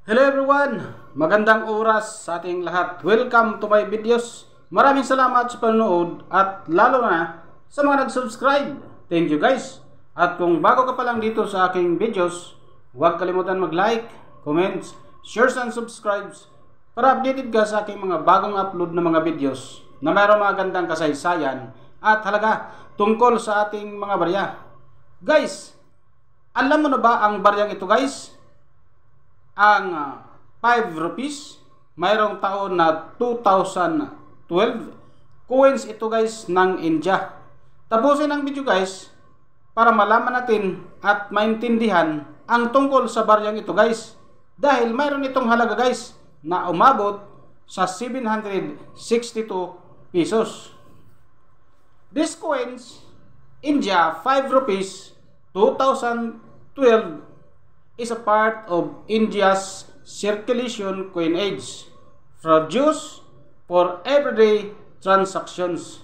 Hello everyone! Magandang oras sa ating lahat. Welcome to my videos. Maraming salamat sa panonood at lalo na sa mga nag-subscribe. Thank you guys. At kung bago ka pa lang dito sa aking videos, huwag kalimutan mag-like, comment, share and subscribe para updated ka sa aking mga bagong upload na mga videos na mayroong mga gandang kasaysayan at halaga tungkol sa ating mga barya. Guys, alam mo na ba ang baryang ito guys? Ang 5 rupees, mayroong taon na 2012, coins ito guys ng India. Tapusin ang video guys para malaman natin at maintindihan ang tungkol sa baryang ito guys, dahil mayroon itong halaga guys na umabot sa 762 pesos. This coins India 5 rupees 2012 is a part of India's circulation coinage produced for everyday transactions.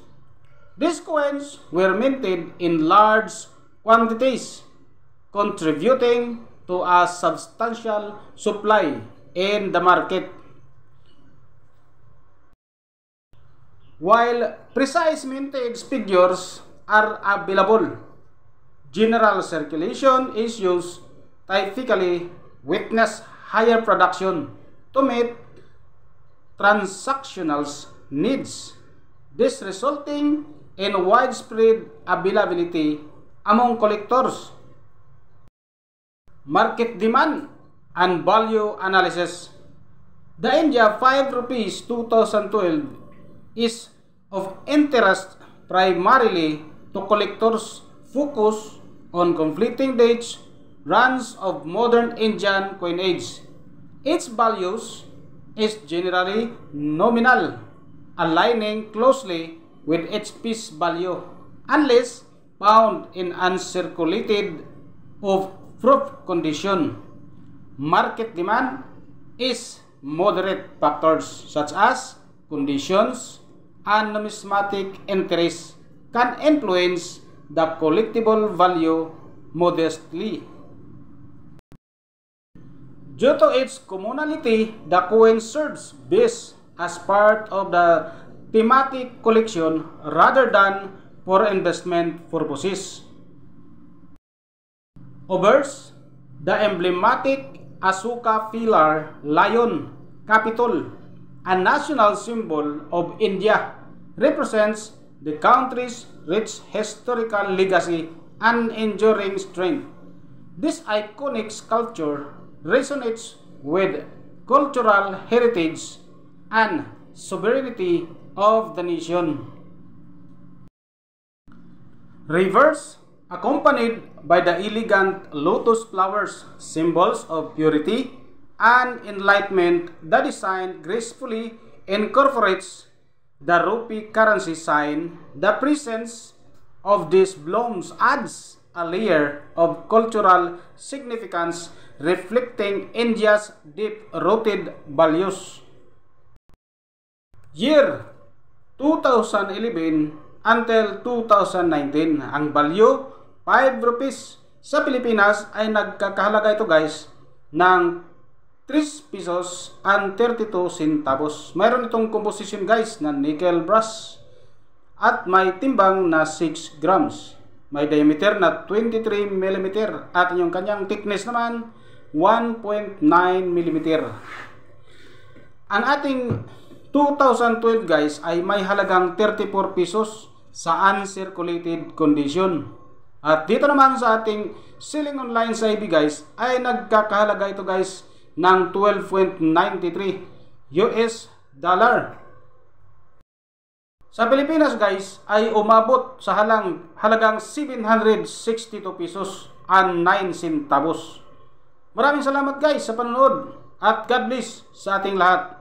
These coins were minted in large quantities, contributing to a substantial supply in the market. While precise mintage figures are available, general circulation issues typically witness higher production to meet transactional needs, this resulting in widespread availability among collectors. Market demand and value analysis. The India 5 rupees 2012 is of interest primarily to collectors focused on conflicting dates runs of modern Indian coinage. Its values is generally nominal, aligning closely with its piece value, unless found in uncirculated of proof condition. Market demand is moderate factors such as conditions and numismatic interest can influence the collectible value modestly. Due to its commonality, the coin serves best as part of the thematic collection rather than for investment purposes. Obverse, the emblematic Asuka Pillar Lion Capitol, a national symbol of India, represents the country's rich historical legacy and enduring strength. This iconic sculpture resonates with cultural heritage and sovereignty of the nation. Reverse, accompanied by the elegant lotus flowers, symbols of purity and enlightenment, the design gracefully incorporates the rupee currency sign. The presence of these blooms adds a layer of cultural significance reflecting India's deep-rooted values. Year 2011 until 2019, ang value 5 rupees sa Pilipinas ay nagkakahalaga ito guys ng 3 pesos and 32 centavos. Mayroon itong composition guys na nickel brass at may timbang na 6 grams. May diameter na 23 mm at yung kanyang thickness naman 1.9 mm. Ang ating 2012 guys ay may halagang 34 pesos sa uncirculated condition. At dito naman sa ating selling online sa IB guys ay nagkakahalaga ito guys ng 12.93 US dollar. Sa Pilipinas guys ay umabot sa halagang 762 pesos and 9 centavos. Maraming salamat guys sa panonood at God bless sa ating lahat.